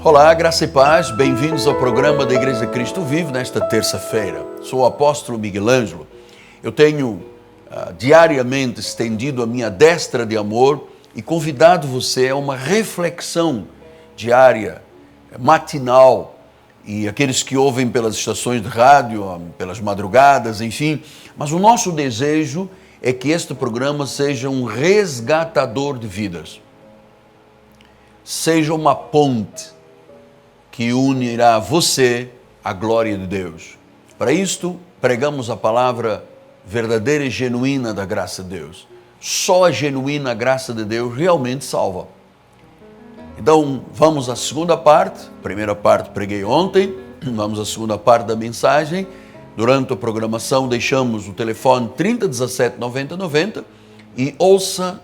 Olá, graça e paz, bem-vindos ao programa da Igreja Cristo Vive nesta terça-feira. Sou o apóstolo Miguel Ângelo. Eu tenho diariamente estendido a minha destra de amor e convidado você a uma reflexão diária, matinal, e aqueles que ouvem pelas estações de rádio, pelas madrugadas, enfim. Mas o nosso desejo é que este programa seja um resgatador de vidas, seja uma ponte que unirá você à glória de Deus. Para isto, pregamos a palavra verdadeira e genuína da graça de Deus. Só a genuína graça de Deus realmente salva. Então, vamos à segunda parte. A primeira parte preguei ontem, vamos à segunda parte da mensagem. Durante a programação, deixamos o telefone 3017 90 90 e ouça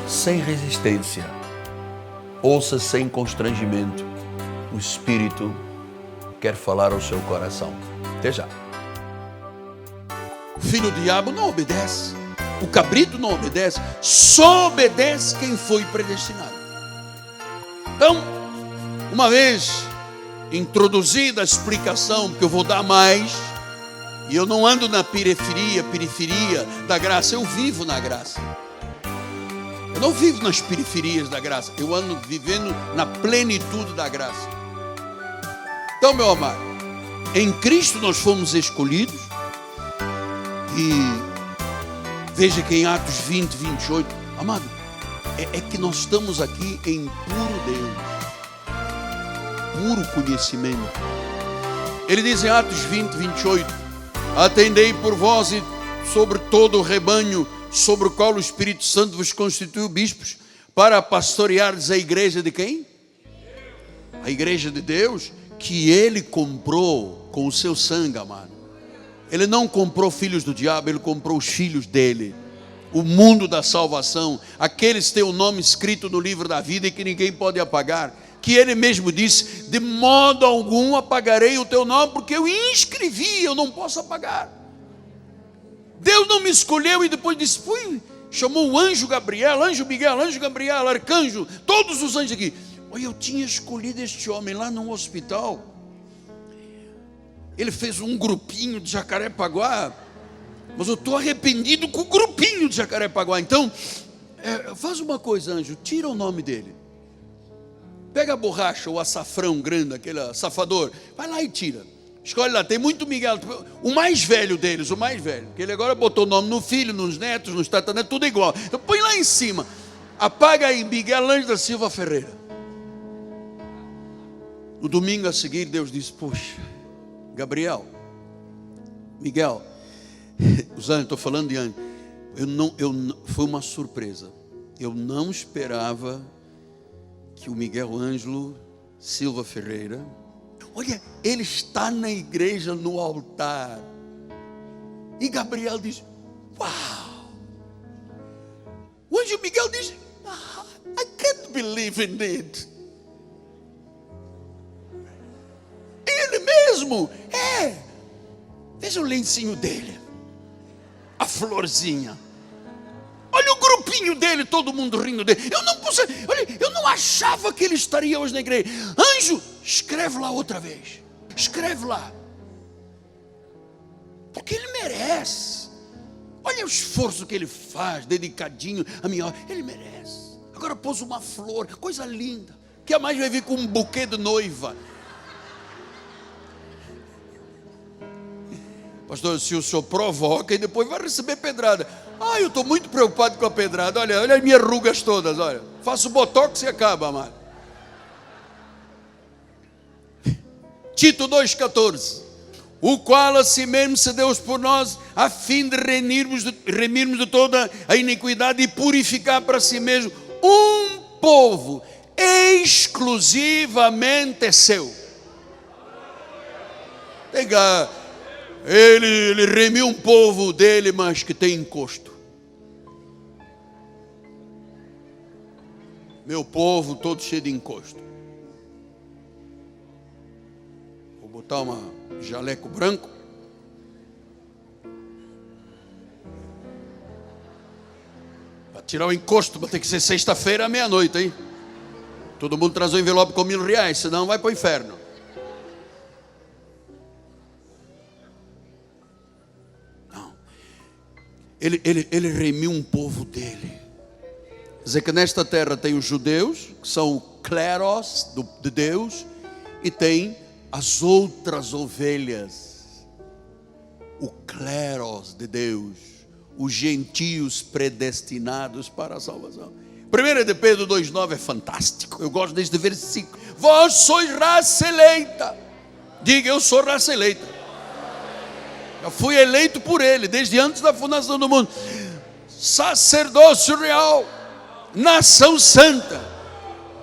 sem resistência, ouça sem constrangimento. O Espírito quer falar ao seu coração. Até já. O filho do diabo não obedece. O cabrito não obedece. Só obedece quem foi predestinado. Então, uma vez introduzida a explicação, porque eu vou dar mais, e eu não ando na periferia da graça, eu vivo na graça. Eu não vivo nas periferias da graça, eu ando vivendo na plenitude da graça. Então, meu amado, em Cristo nós fomos escolhidos, e veja que em Atos 20, 28, amado, é que nós estamos aqui em puro Deus, puro conhecimento. Ele diz em Atos 20, 28, atendei por vós e sobre todo o rebanho, sobre o qual o Espírito Santo vos constituiu bispos, para pastoreardes a igreja de quem? A igreja de Deus, que Ele comprou com o seu sangue, amado. Ele não comprou filhos do diabo, Ele comprou os filhos dele. O mundo da salvação, aqueles que têm o nome escrito no livro da vida e que ninguém pode apagar. Que Ele mesmo disse, de modo algum apagarei o teu nome, porque eu inscrevi, eu não posso apagar. Deus não me escolheu e depois disse, chamou o anjo Gabriel, anjo Miguel, anjo Gabriel, arcanjo, todos os anjos aqui. Olha, eu tinha escolhido este homem lá no hospital. Ele fez um grupinho de Jacarepaguá, mas eu estou arrependido com o grupinho de Jacarepaguá. Então, faz uma coisa, anjo, tira o nome dele. Pega a borracha, o açafrão grande, aquele açafador, vai lá e tira. Escolhe lá, tem muito Miguel, o mais velho deles, o mais velho, que ele agora botou o nome no filho, nos netos, nos tataranetos, tudo igual. Então põe lá em cima, apaga aí Miguel Ângelo da Silva Ferreira. No domingo a seguir, Deus disse, puxa, Gabriel, Miguel, os anjos, estou falando de anjos, foi uma surpresa, eu não esperava que o Miguel Ângelo Silva Ferreira, olha, ele está na igreja no altar, e Gabriel diz, uau, o anjo Miguel diz, I can't believe in it. Ele mesmo, veja o lencinho dele, a florzinha, olha o grupinho dele, todo mundo rindo dele. Eu não achava que ele estaria hoje na igreja. Anjo, escreve lá outra vez, escreve lá, porque ele merece. Olha o esforço que ele faz, dedicadinho a minha hora, ele merece. Agora pôs uma flor, coisa linda, que a mais vai vir com um buquê de noiva. Pastor, se o senhor provoca e depois vai receber pedrada. Eu estou muito preocupado com a pedrada. Olha as minhas rugas todas, olha. Faço botox e acaba, amado. Tito 2,14. O qual a si mesmo se deu por nós, a fim de remirmos de toda a iniquidade e purificar para si mesmo um povo exclusivamente seu. Ele remiu um povo dele, mas que tem encosto. Meu povo todo cheio de encosto. Vou botar uma jaleco branco. Para tirar o encosto, vai ter que ser sexta-feira à meia-noite, hein? Todo mundo traz um envelope com R$1.000, senão vai para o inferno. Não. Ele remiu um povo dele. Quer dizer que nesta terra tem os judeus, que são o cleros de Deus, e tem as outras ovelhas, o cleros de Deus, os gentios predestinados para a salvação. 1 de Pedro 2,9 é fantástico. Eu gosto deste versículo. Vós sois raça eleita. Diga, eu sou raça eleita. Eu fui eleito por ele desde antes da fundação do mundo. Sacerdócio real, nação santa,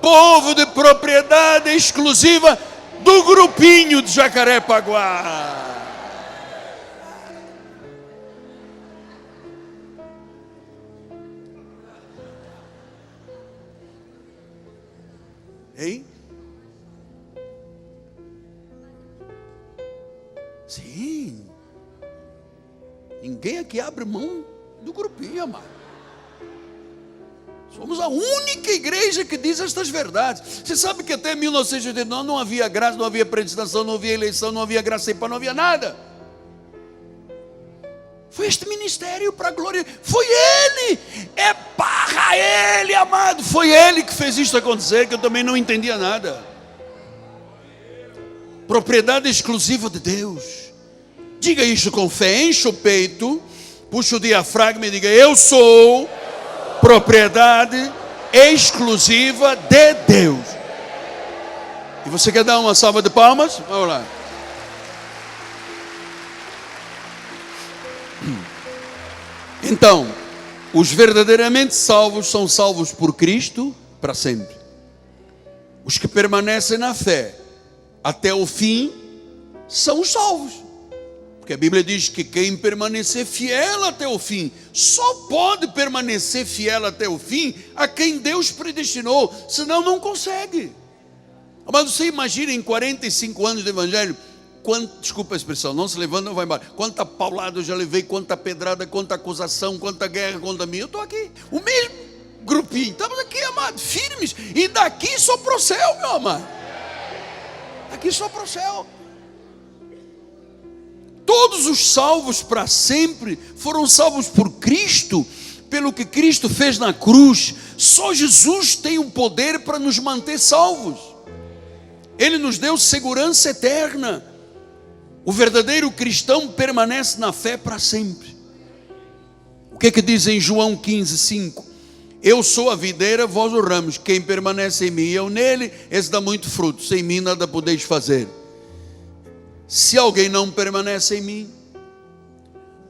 povo de propriedade exclusiva do grupinho de Jacarepaguá. Hein? Sim. Ninguém aqui abre mão do grupinho, amado. Somos a única igreja que diz estas verdades. Você sabe que até 1989 não havia graça, não havia predestinação, não havia eleição, não havia graça e paz, não havia nada. Foi este ministério para a glória. Foi ele. É para ele, amado. Foi ele que fez isto acontecer, que eu também não entendia nada. Propriedade exclusiva de Deus. Diga isso com fé. Enche o peito, puxa o diafragma e diga: eu sou propriedade exclusiva de Deus. E você quer dar uma salva de palmas? Vamos lá. Então, os verdadeiramente salvos são salvos por Cristo para sempre. Os que permanecem na fé até o fim são os salvos. Porque a Bíblia diz que quem permanecer fiel até o fim, só pode permanecer fiel até o fim a quem Deus predestinou, senão não consegue. Mas você imagina em 45 anos de evangelho, desculpa a expressão, não se levanta, não vai embora. Quanta paulada eu já levei, quanta pedrada, quanta acusação, quanta guerra contra mim. Eu estou aqui, o mesmo grupinho, estamos aqui, amado, firmes. E daqui só para o céu, meu amado. Daqui só para o céu. Todos os salvos para sempre foram salvos por Cristo, pelo que Cristo fez na cruz. Só Jesus tem o poder para nos manter salvos. Ele nos deu segurança eterna. O verdadeiro cristão permanece na fé para sempre. O que é que diz em João 15:5? Eu sou a videira, vós os ramos. Quem permanece em mim e eu nele, esse dá muito fruto. Sem mim nada podeis fazer. Se alguém não permanece em mim,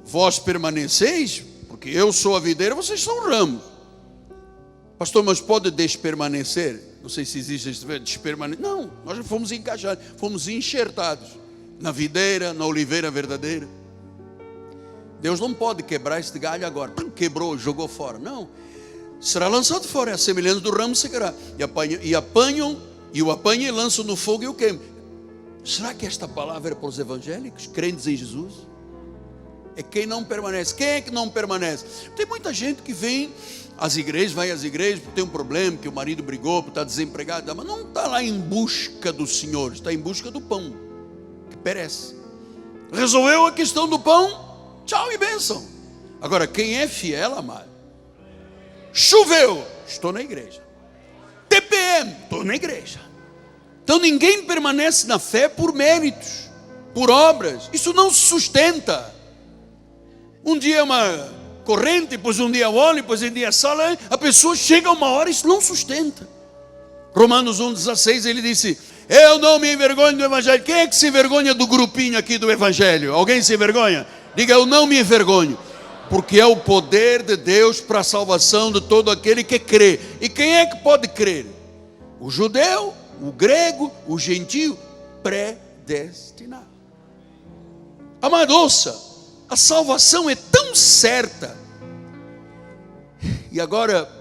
vós permaneceis, porque eu sou a videira, vocês são ramos. Pastor, mas pode despermanecer? Não sei se existe esse despermanecer. Não, nós já fomos encaixados, fomos enxertados na videira, na oliveira verdadeira. Deus não pode quebrar este galho agora. Quebrou, jogou fora. Não, será lançado fora. A semelhança do ramo secará. E apanham, e o apanham e lançam no fogo e o queimam. Será que esta palavra é para os evangélicos, crentes em Jesus? É quem não permanece. Quem é que não permanece? Tem muita gente que vem às igrejas, vai às igrejas porque tem um problema, que o marido brigou, porque está desempregado, mas não está lá em busca do Senhor, está em busca do pão, que perece. Resolveu a questão do pão, tchau e bênção. Agora, quem é fiel, amado? Choveu, estou na igreja. TPM, estou na igreja. Então ninguém permanece na fé por méritos, por obras. Isso não se sustenta. Um dia é uma corrente, depois um dia óleo, depois um dia sal. A pessoa chega a uma hora e isso não sustenta. Romanos 1,16 ele disse: eu não me envergonho do evangelho. Quem é que se envergonha do grupinho aqui do evangelho? Alguém se envergonha? Diga: eu não me envergonho. Porque é o poder de Deus para a salvação de todo aquele que crê. E quem é que pode crer? O judeu, o grego, o gentio, predestinado. Amado, ouça, a salvação é tão certa. E agora,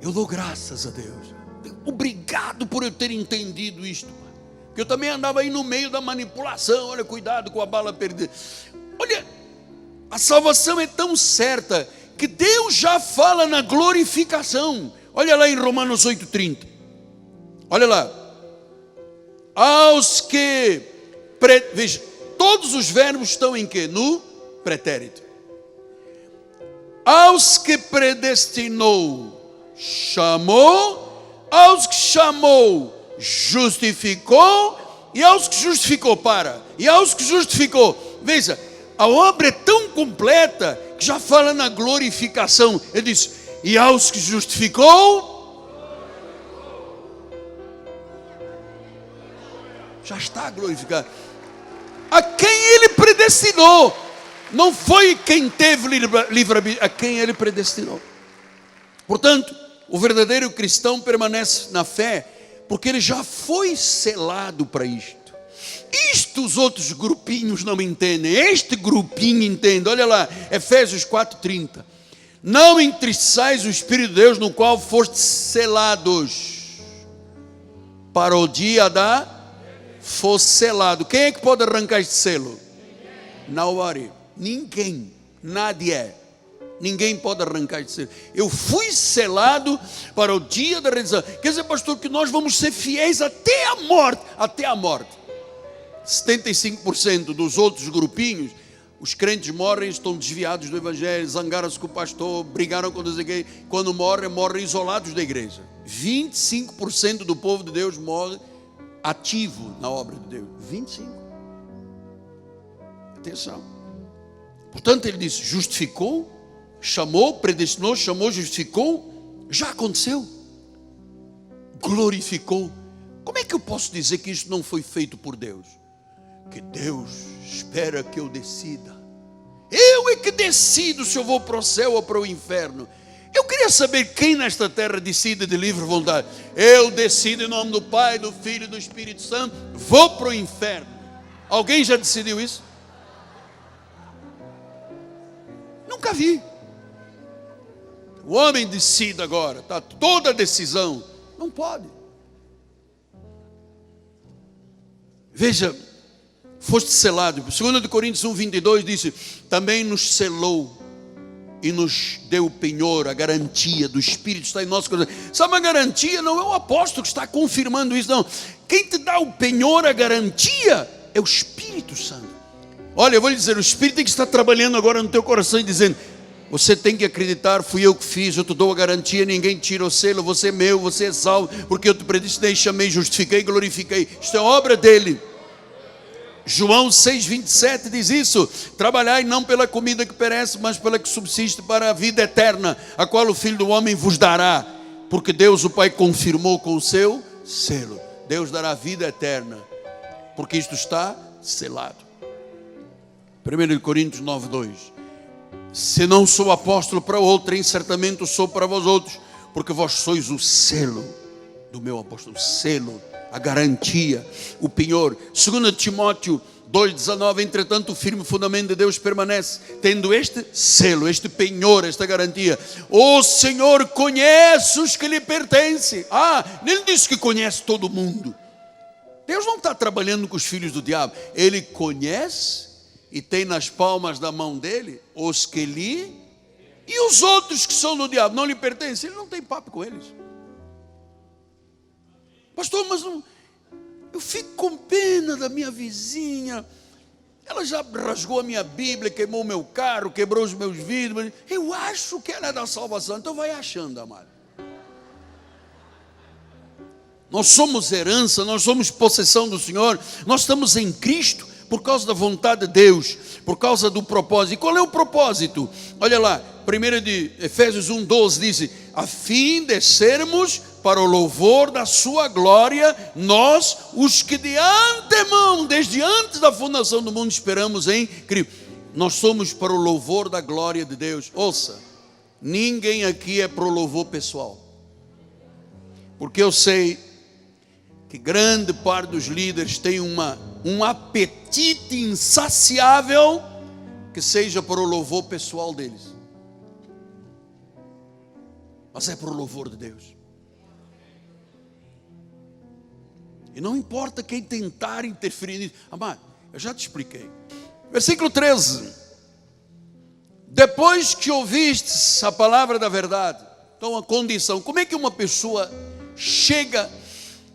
eu dou graças a Deus. Obrigado por eu ter entendido isto. Porque eu também andava aí no meio da manipulação. Olha, cuidado com a bala perdida. Olha, a salvação é tão certa que Deus já fala na glorificação. Olha lá em Romanos 8,30. Olha lá. Aos que... Veja, todos os verbos estão em quê? No pretérito. Aos que predestinou, chamou. Aos que chamou, justificou. E aos que justificou, e aos que justificou. Veja, a obra é tão completa que já fala na glorificação. Ele diz, e aos que justificou, já está glorificado. A quem ele predestinou, não foi quem teve livre-arbítrio, a quem ele predestinou. Portanto, o verdadeiro cristão permanece na fé, porque ele já foi selado para isto. Isto os outros grupinhos não entendem. Este grupinho entende. Olha lá, Efésios 4:30. Não entristeçais o Espírito de Deus, no qual fostes selados para o dia da... Fosse selado. Quem é que pode arrancar este selo? Nobody. Ninguém. Nadie. Ninguém pode arrancar este selo. Eu fui selado para o dia da redenção. Quer dizer, pastor, que nós vamos ser fiéis até a morte. Até a morte. 75% dos outros grupinhos, os crentes morrem, estão desviados do evangelho, zangaram-se com o pastor, brigaram com Deus. Quando morrem isolados da igreja. 25% do povo de Deus morre ativo na obra de Deus. 25%. Atenção. Portanto, ele disse, justificou, chamou, predestinou, chamou, justificou, já aconteceu. Glorificou. Como é que eu posso dizer que isso não foi feito por Deus? Que Deus espera que eu decida. Eu é que decido se eu vou para o céu ou para o inferno. Eu queria saber quem nesta terra decide de livre vontade. Eu decido em nome do Pai, do Filho e do Espírito Santo, vou para o inferno. Alguém já decidiu isso? Nunca vi. O homem decide agora, está toda a decisão. Não pode. Veja, foste selado. 2 Coríntios 1:22 disse, também nos selou e nos deu o penhor, a garantia do Espírito está em nosso coração. Sabe, a garantia não é o apóstolo que está confirmando isso, não. Quem te dá o penhor, a garantia, é o Espírito Santo. Olha, eu vou lhe dizer, o Espírito tem que estar trabalhando agora no teu coração e dizendo, você tem que acreditar, fui eu que fiz, eu te dou a garantia, ninguém tira o selo, você é meu, você é salvo, porque eu te predestinei, chamei, justifiquei, glorifiquei. Isto é obra dele. João 6:27 diz isso, trabalhai não pela comida que perece, mas pela que subsiste para a vida eterna, a qual o Filho do Homem vos dará, porque Deus o Pai confirmou com o seu selo. Deus dará vida eterna, porque isto está selado. 1 Coríntios 9:2. Se não sou apóstolo para outrem, certamente o sou para vós outros, porque vós sois o selo do meu apóstolo, o selo, a garantia, o penhor. 2 Timóteo 2:19, entretanto o firme fundamento de Deus permanece, tendo este selo, este penhor, esta garantia. O Senhor conhece os que lhe pertencem. Ele disse que conhece todo mundo. Deus não está trabalhando com os filhos do diabo. Ele conhece e tem nas palmas da mão dele os que lhe... E os outros que são do diabo, não lhe pertencem, ele não tem papo com eles. Pastor, mas não, eu fico com pena da minha vizinha. Ela já rasgou a minha Bíblia, queimou o meu carro, quebrou os meus vidros. Eu acho que ela é da salvação. Então vai achando, amado. Nós somos herança, nós somos possessão do Senhor. Nós estamos em Cristo por causa da vontade de Deus, por causa do propósito. E qual é o propósito? Olha lá, 1 de Efésios 1:12 diz, a fim de sermos para o louvor da sua glória, nós, os que de antemão, desde antes da fundação do mundo, esperamos em Cristo. Nós somos para o louvor da glória de Deus. Ouça, ninguém aqui é para o louvor pessoal. Porque eu sei que grande parte dos líderes tem um apetite insaciável que seja para o louvor pessoal deles. Mas é para o louvor de Deus. E não importa quem tentar interferir nisso. Amado, eu já te expliquei. Versículo 13. Depois que ouvistes a palavra da verdade. Então a condição. Como é que uma pessoa chega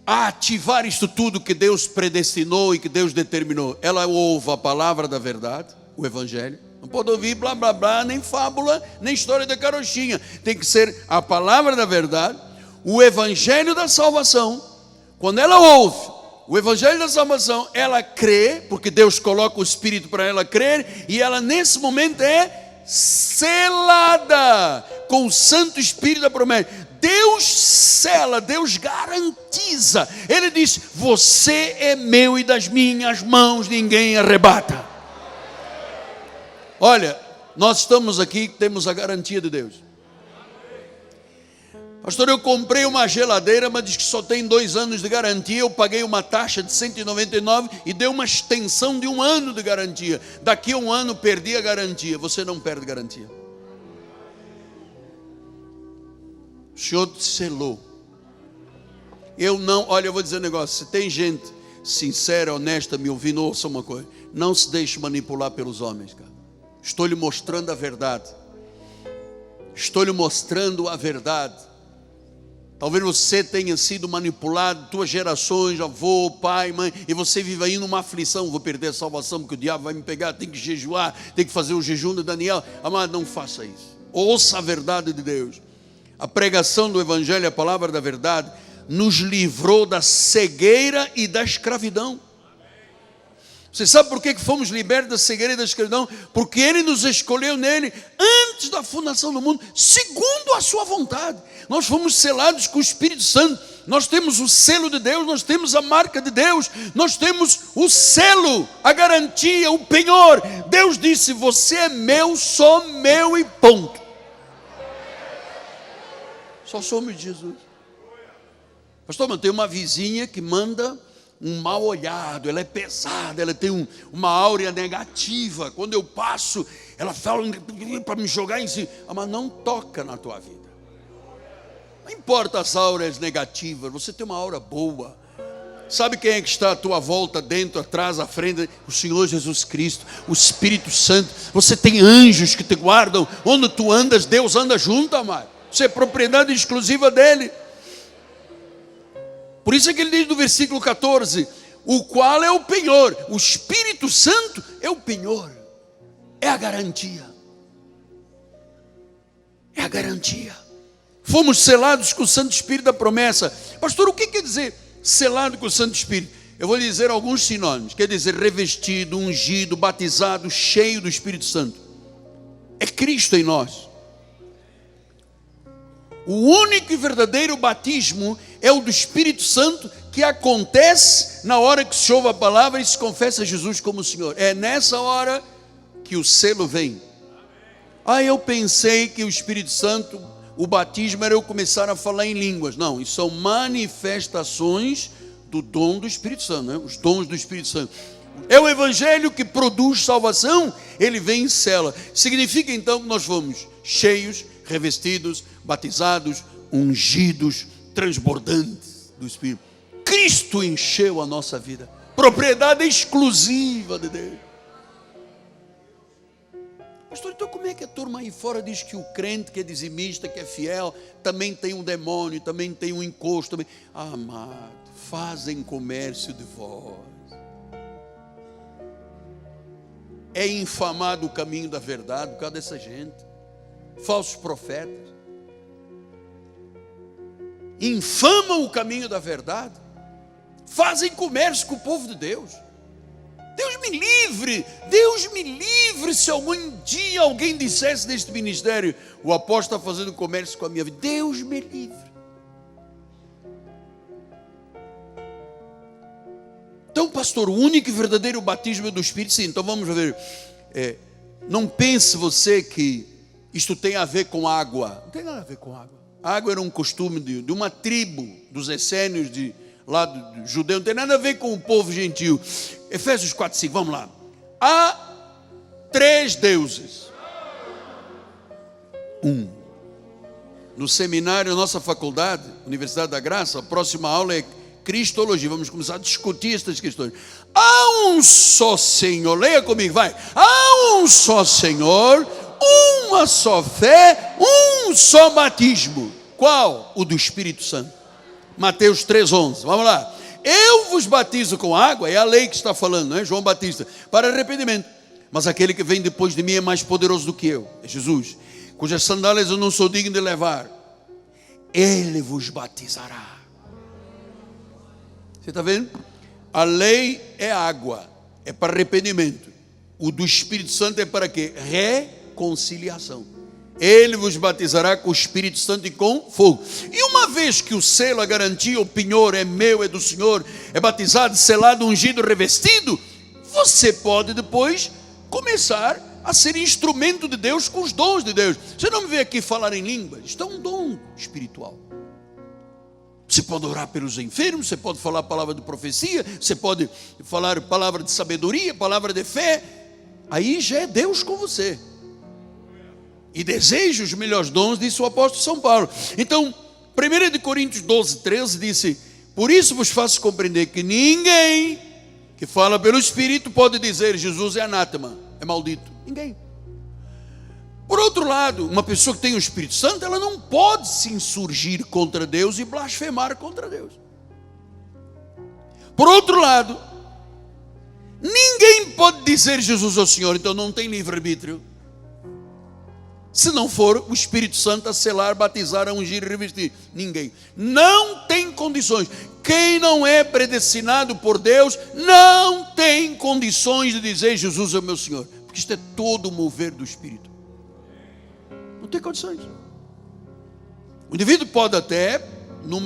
a ativar isto tudo que Deus predestinou e que Deus determinou? Ela ouve a palavra da verdade, o Evangelho. Não pode ouvir blá blá blá, nem fábula, nem história da carochinha. Tem que ser a palavra da verdade, o Evangelho da salvação. Quando ela ouve o Evangelho da salvação, ela crê, porque Deus coloca o Espírito para ela crer, e ela nesse momento é selada com o Santo Espírito da promessa. Deus sela, Deus garantiza. Ele diz: você é meu e das minhas mãos ninguém arrebata. Olha, nós estamos aqui, temos a garantia de Deus. Pastor, eu comprei uma geladeira, mas diz que só tem 2 anos de garantia. Eu paguei uma taxa de 199 e deu uma extensão de 1 ano de garantia. Daqui a 1 ano perdi a garantia. Você não perde garantia. O Senhor selou. Eu não, olha, eu vou dizer um negócio. Se tem gente sincera, honesta, me ouvindo, ouça uma coisa. Não se deixe manipular pelos homens, cara. Estou lhe mostrando a verdade. Estou lhe mostrando a verdade. Talvez você tenha sido manipulado, tuas gerações, avô, pai, mãe, e você vive aí numa aflição: vou perder a salvação porque o diabo vai me pegar, tem que jejuar, tem que fazer o jejum de Daniel. Amado, não faça isso. Ouça a verdade de Deus. A pregação do Evangelho, a palavra da verdade, nos livrou da cegueira e da escravidão. Você sabe por que fomos libertos da cegueira e da escravidão? Porque Ele nos escolheu nele antes da fundação do mundo, segundo a sua vontade. Nós fomos selados com o Espírito Santo. Nós temos o selo de Deus, nós temos a marca de Deus, nós temos o selo, a garantia, o penhor. Deus disse: você é meu, só meu e ponto. Só somos de Jesus. Pastor, mas tem uma vizinha que manda um mal olhado, ela é pesada, ela tem uma áurea negativa. Quando eu passo, ela fala para me jogar em si. Mas não toca na tua vida. Não importa as áureas negativas, você tem uma aura boa. Sabe quem é que está à tua volta, dentro, atrás, à frente? O Senhor Jesus Cristo, o Espírito Santo. Você tem anjos que te guardam. Onde tu andas, Deus anda junto, amado. Você é propriedade exclusiva dele. Por isso é que ele diz no versículo 14: o qual é o penhor. O Espírito Santo é o penhor, é a garantia. É a garantia. Fomos selados com o Santo Espírito da promessa. Pastor, o que quer dizer selado com o Santo Espírito? Eu vou lhe dizer alguns sinônimos. Quer dizer revestido, ungido, batizado, cheio do Espírito Santo. É Cristo em nós. O único e verdadeiro batismo é o do Espírito Santo, que acontece na hora que se ouve a palavra e se confessa Jesus como Senhor. É nessa hora que o selo vem. Eu pensei que o Espírito Santo, o batismo era eu começar a falar em línguas. Não, isso são manifestações do dom do Espírito Santo, né? Os dons do Espírito Santo. É o Evangelho que produz salvação, ele vem em cela. Significa então que nós fomos cheios, revestidos, batizados, ungidos, transbordantes do Espírito. Cristo encheu a nossa vida. Propriedade exclusiva de Deus. Pastor, então como é que a turma aí fora diz que o crente que é dizimista, que é fiel, também tem um demônio, também tem um encosto? Também... Amado, fazem comércio de vós. É infamado o caminho da verdade por causa dessa gente. Falsos profetas. Infamam o caminho da verdade. Fazem comércio com o povo de Deus. Deus me livre se algum dia alguém dissesse neste ministério: o apóstolo está fazendo comércio com a minha vida. Deus me livre. Então, pastor, o único e verdadeiro batismo é do Espírito. Sim, então vamos ver. Não pense você que isto tem a ver com água. Não tem nada a ver com água. A água era um costume de uma tribo dos essênios, lá do judeu. Não tem nada a ver com o povo gentil. Efésios 4:5, vamos lá. Há 3 deuses. No seminário, nossa faculdade, Universidade da Graça, a próxima aula é Cristologia. Vamos começar a discutir estas questões. Há um só Senhor. Leia comigo, vai. Há um só Senhor, uma só fé, um só batismo. Qual? O do Espírito Santo. Mateus 3,11. Vamos lá. Eu vos batizo com água, é a lei que está falando, não é? João Batista, para arrependimento. Mas aquele que vem depois de mim é mais poderoso do que eu, é Jesus, cujas sandálias eu não sou digno de levar. Ele vos batizará. Você está vendo? A lei é água, é para arrependimento. O do Espírito Santo é para quê? Reconciliação. Ele vos batizará com o Espírito Santo e com fogo. E uma vez que o selo, a garantia, o penhor é meu, é do Senhor, é batizado, selado, ungido, revestido, você pode depois começar a ser instrumento de Deus com os dons de Deus. Você não me vê aqui falar em línguas, isto é um dom espiritual. Você pode orar pelos enfermos, você pode falar palavra de profecia, você pode falar palavra de sabedoria, palavra de fé. Aí já é Deus com você. E deseja os melhores dons, disse o apóstolo São Paulo. Então, 1 Coríntios 12:13 disse: por isso vos faço compreender que ninguém que fala pelo Espírito pode dizer Jesus é anátema, é maldito. Ninguém. Por outro lado, uma pessoa que tem o Espírito Santo, ela não pode se insurgir contra Deus e blasfemar contra Deus. Por outro lado, ninguém pode dizer Jesus é o Senhor, então não tem livre-arbítrio. Se não for o Espírito Santo a selar, batizar, a ungir e revestir. Ninguém. Não tem condições. Quem não é predestinado por Deus, não tem condições de dizer Jesus é o meu Senhor. Porque isto é todo o mover do Espírito. Não tem condições. O indivíduo pode até, num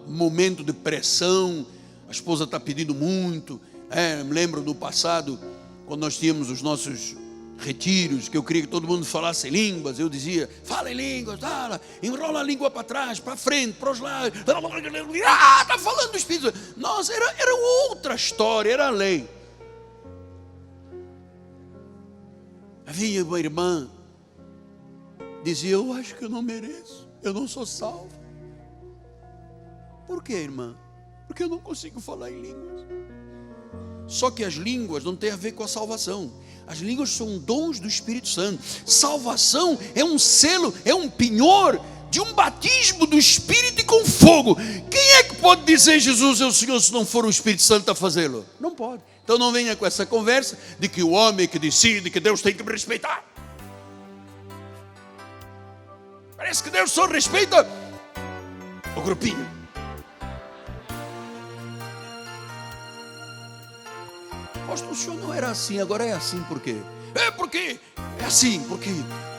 momento de pressão, a esposa está pedindo muito. Me lembro no passado, quando nós tínhamos os nossos retiros, que eu queria que todo mundo falasse em línguas, eu dizia, fala em línguas, enrola a língua para trás, para frente, para os lados, está falando do Espírito. Nossa, era outra história, era a lei. Havia uma irmã, dizia, eu acho que eu não mereço, eu não sou salvo. Por quê, irmã? Porque eu não consigo falar em línguas. Só que as línguas não têm a ver com a salvação. As línguas são dons do Espírito Santo. Salvação é um selo, é um penhor de um batismo do Espírito e com fogo. Quem é que pode dizer Jesus é o Senhor se não for o Espírito Santo a fazê-lo? Não pode. Então não venha com essa conversa de que o homem que decide, que Deus tem que me respeitar. Parece que Deus só respeita o grupinho. Apóstolo, o senhor não era assim, agora é assim por quê? Porque é assim, porque,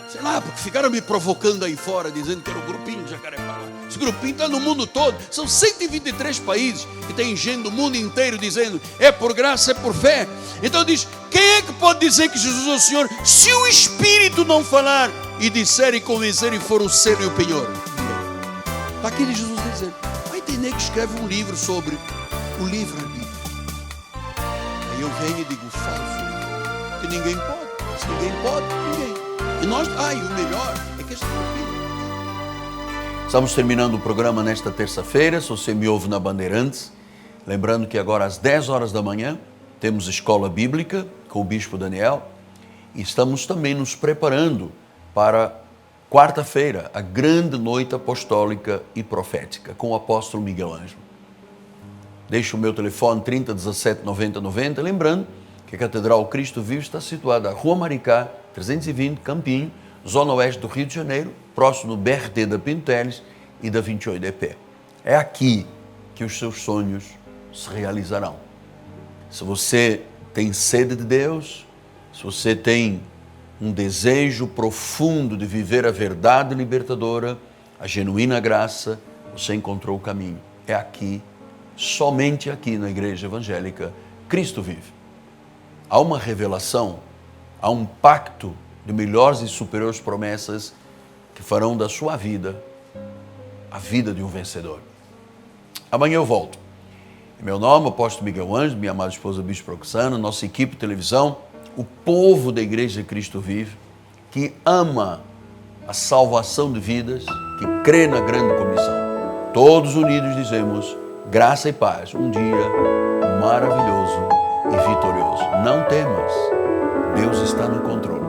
sei lá, porque ficaram me provocando aí fora, dizendo que era o grupinho de Jacarepaguá. Esse grupinho está no mundo todo, são 123 países que tem gente do mundo inteiro dizendo, é por graça, é por fé. Então diz, quem é que pode dizer que Jesus é o Senhor, se o Espírito não falar e disser e convencer e for o selo e o penhor? Está aqui Jesus dizendo, vai entender que escreve um livro sobre o livre-arbítrio. Aí eu venho e digo, falso, que ninguém pode. Se ninguém pode, ninguém. E nós, e o melhor é que esta Estamos terminando o programa nesta terça-feira, se você me ouve na Bandeirantes, lembrando que agora às 10 horas da manhã temos escola bíblica com o Bispo Daniel e estamos também nos preparando para quarta-feira, a grande noite apostólica e profética com o apóstolo Miguel Ângelo. Deixo o meu telefone 30 17 90 90, lembrando que a Catedral Cristo Vive está situada na Rua Maricá, 320, Campinho, Zona Oeste do Rio de Janeiro, próximo do BRT da Pinto Teles e da 28DP. É aqui que os seus sonhos se realizarão. Se você tem sede de Deus, se você tem um desejo profundo de viver a verdade libertadora, a genuína graça, você encontrou o caminho. É aqui, somente aqui na Igreja Evangélica Cristo Vive. Há uma revelação, há um pacto de melhores e superiores promessas que farão da sua vida a vida de um vencedor. Amanhã eu volto. Meu nome é Apóstolo Miguel Ângelo, minha amada esposa Bispo Roxana, nossa equipe de televisão, o povo da Igreja Cristo Vive, que ama a salvação de vidas, que crê na grande comissão. Todos unidos dizemos, graça e paz, um dia maravilhoso e vitorioso. Não temas, Deus está no controle.